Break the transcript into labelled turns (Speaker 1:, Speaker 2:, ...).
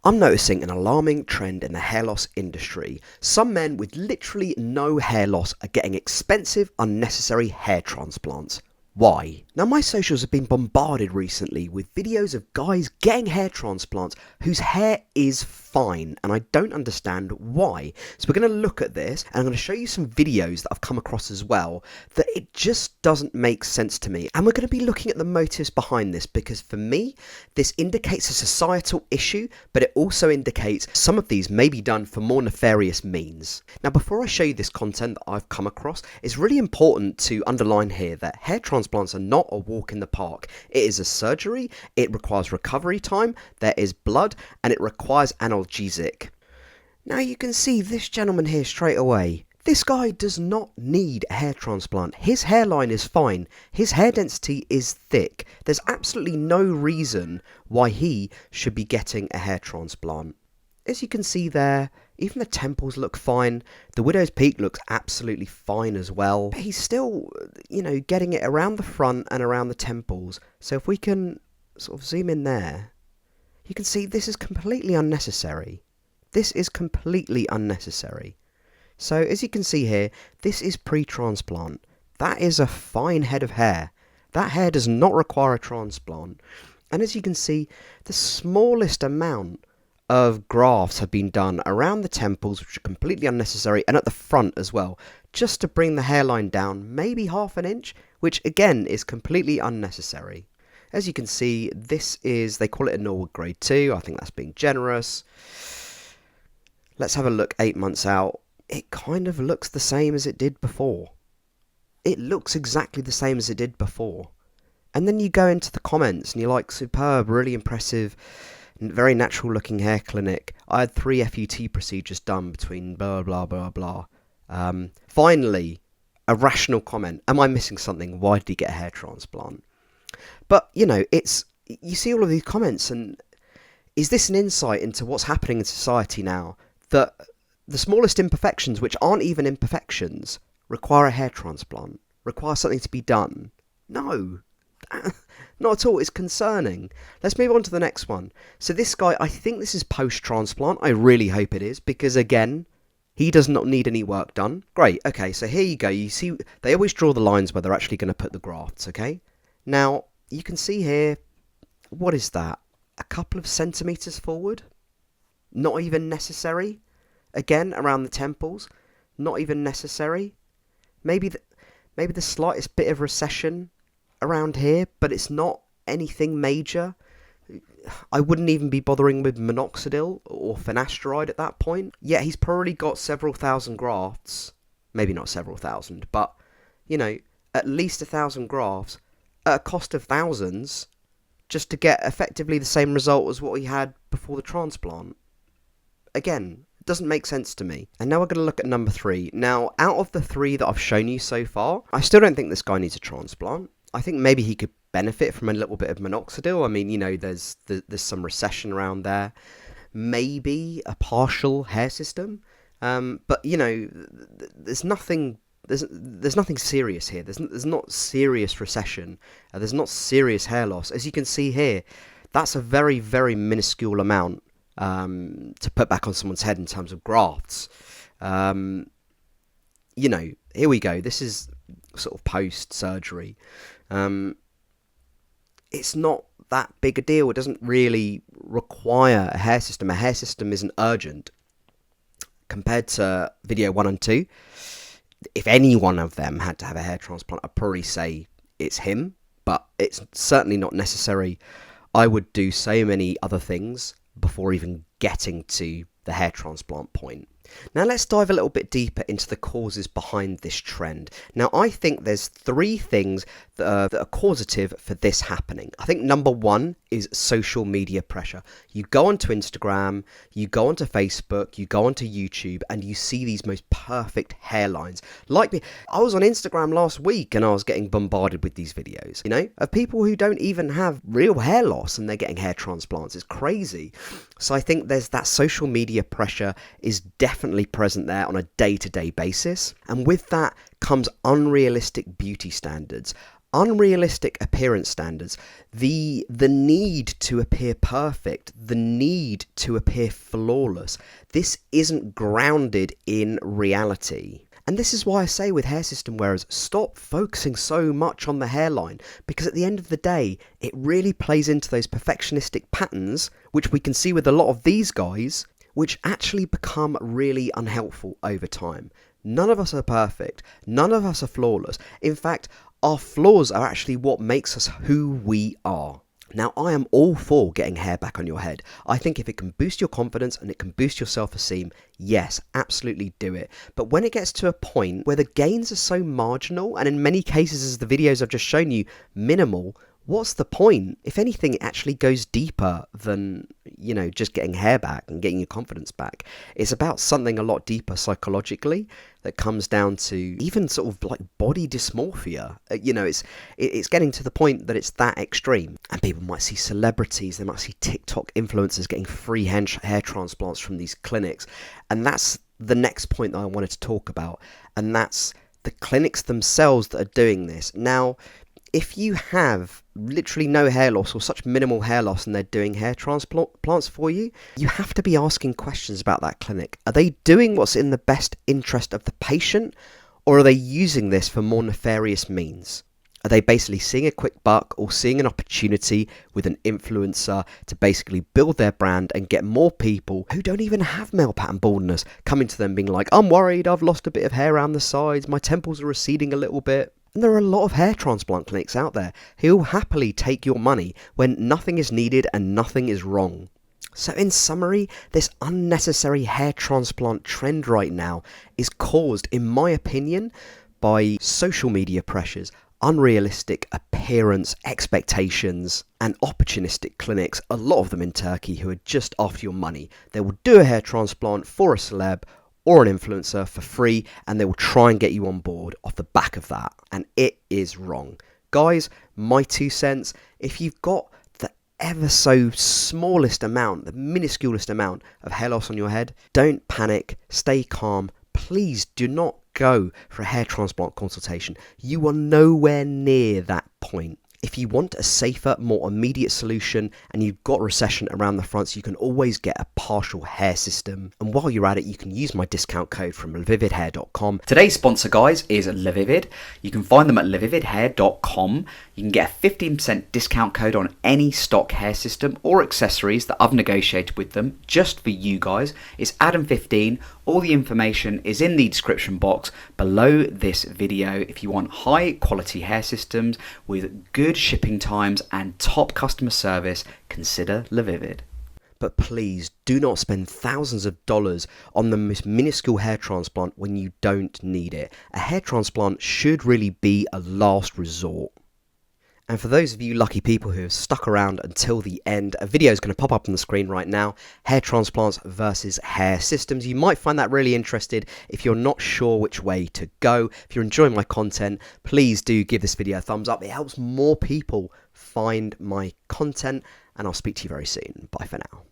Speaker 1: I'm noticing an alarming trend in the hair loss industry. Some men with literally no hair loss are getting expensive, unnecessary hair transplants. Why? Now, my socials have been bombarded recently with videos of guys getting hair transplants whose hair is fine, and I don't understand why. So we're going to look at this, and I'm going to show you some videos that I've come across as well, that it just doesn't make sense to me. And we're going to be looking at the motives behind this, because for me, this indicates a societal issue, but it also indicates some of these may be done for more nefarious means. Now, before I show you this content that I've come across, it's really important to underline here that hair transplants are not a walk in the park. It is a surgery, it requires recovery time, there is blood, and it requires analgesic. Now you can see this gentleman here straight away. This guy does not need a hair transplant. His hairline is fine. His hair density is thick. There's absolutely no reason why he should be getting a hair transplant. As you can see there, even the temples look fine. The widow's peak looks absolutely fine as well. But he's still, getting it around the front and around the temples. So if we can sort of zoom in there, you can see this is completely unnecessary. This is completely unnecessary. So as you can see here, this is pre-transplant. That is a fine head of hair. That hair does not require a transplant. And as you can see, the smallest amount of grafts have been done around the temples, which are completely unnecessary, and at the front as well, just to bring the hairline down maybe ½ an inch, which again is completely unnecessary. As you can see, this is, they call it a Norwood grade 2. I think that's being generous. Let's have a look 8 months out. It kind of looks the same as it did before. It looks exactly the same as it did before. And then you go into the comments and you're like, superb, really impressive, very natural looking hair clinic. I had 3 FUT procedures done between blah, blah, blah, blah. Finally, a rational comment. Am I missing something? Why did he get a hair transplant? But, you see all of these comments, and is this an insight into what's happening in society now? That the smallest imperfections, which aren't even imperfections, require a hair transplant, require something to be done? No. Not at all. It's concerning. Let's move on to the next one. So this guy, I think this is post-transplant. I really hope it is, because again, he does not need any work done. Great. Okay, so here you go. You see, they always draw the lines where they're actually going to put the grafts, okay? Now, you can see here, what is that? A couple of centimetres forward? Not even necessary. Again, around the temples. Not even necessary. Maybe the slightest bit of recession around here, but it's not anything major. I wouldn't even be bothering with minoxidil or finasteride at that point. Yet he's probably got several thousand grafts. Maybe not several thousand, but, at least 1,000 grafts at a cost of thousands just to get effectively the same result as what he had before the transplant. Again, it doesn't make sense to me. And now we're going to look at number 3. Now, out of the 3 that I've shown you so far, I still don't think this guy needs a transplant. I think maybe he could benefit from a little bit of minoxidil. I mean, there's some recession around there. Maybe a partial hair system. But, there's nothing... There's nothing serious here. There's not serious recession. There's not serious hair loss. As you can see here, that's a very, very minuscule amount to put back on someone's head in terms of grafts. Here we go. This is sort of post-surgery. It's not that big a deal. It doesn't really require a hair system. A hair system isn't urgent. Compared to video 1 and 2, if any one of them had to have a hair transplant, I'd probably say it's him, but it's certainly not necessary. I would do so many other things before even getting to the hair transplant point. Now let's dive a little bit deeper into the causes behind this trend. Now I think there's 3 things that are causative for this happening. I think number 1 is social media pressure. You go onto Instagram, you go onto Facebook, you go onto YouTube, and you see these most perfect hairlines. Like me, I was on Instagram last week and I was getting bombarded with these videos, of people who don't even have real hair loss and they're getting hair transplants. It's crazy. So I think there's that social media pressure is definitely present there on a day-to-day basis. And with that comes unrealistic beauty standards. Unrealistic appearance standards, the need to appear perfect, the need to appear flawless, this isn't grounded in reality. And this is why I say with hair system wearers, stop focusing so much on the hairline, because at the end of the day, it really plays into those perfectionistic patterns, which we can see with a lot of these guys, which actually become really unhelpful over time. None of us are perfect. None of us are flawless. In fact, our flaws are actually what makes us who we are. Now, I am all for getting hair back on your head. I think if it can boost your confidence and it can boost your self-esteem, yes, absolutely do it. But when it gets to a point where the gains are so marginal, and in many cases, as the videos I've just shown you, minimal, what's the point? If anything, it actually goes deeper than, just getting hair back and getting your confidence back. It's about something a lot deeper psychologically that comes down to even sort of like body dysmorphia. It's getting to the point that it's that extreme. And people might see celebrities, they might see TikTok influencers getting free hair transplants from these clinics. And that's the next point that I wanted to talk about. And that's the clinics themselves that are doing this. Now, if you have literally no hair loss or such minimal hair loss and they're doing hair transplants for you, you have to be asking questions about that clinic. Are they doing what's in the best interest of the patient, or are they using this for more nefarious means? Are they basically seeing a quick buck or seeing an opportunity with an influencer to basically build their brand and get more people who don't even have male pattern baldness coming to them being like, I'm worried, I've lost a bit of hair around the sides, my temples are receding a little bit. And there are a lot of hair transplant clinics out there who will happily take your money when nothing is needed and nothing is wrong. So in summary, this unnecessary hair transplant trend right now is caused, in my opinion, by social media pressures, unrealistic appearance expectations, and opportunistic clinics, a lot of them in Turkey, who are just after your money. They will do a hair transplant for a celeb or an influencer for free, and they will try and get you on board off the back of that. And it is wrong. Guys, my 2 cents, if you've got the ever so smallest amount, the minusculest amount of hair loss on your head, don't panic, stay calm. Please do not go for a hair transplant consultation. You are nowhere near that point. If you want a safer, more immediate solution and you've got recession around the fronts, you can always get a partial hair system. And while you're at it, you can use my discount code from levividhair.com.
Speaker 2: Today's sponsor, guys, is Levivid. You can find them at levividhair.com. You can get a 15% discount code on any stock hair system or accessories that I've negotiated with them just for you guys. It's Adam15. All the information is in the description box below this video. If you want high quality hair systems with good shipping times and top customer service, consider Levivid.
Speaker 1: But please do not spend thousands of dollars on the most minuscule hair transplant when you don't need it. A hair transplant should really be a last resort. And for those of you lucky people who have stuck around until the end, a video is going to pop up on the screen right now. Hair transplants versus hair systems. You might find that really interesting if you're not sure which way to go. If you're enjoying my content, please do give this video a thumbs up. It helps more people find my content, and I'll speak to you very soon. Bye for now.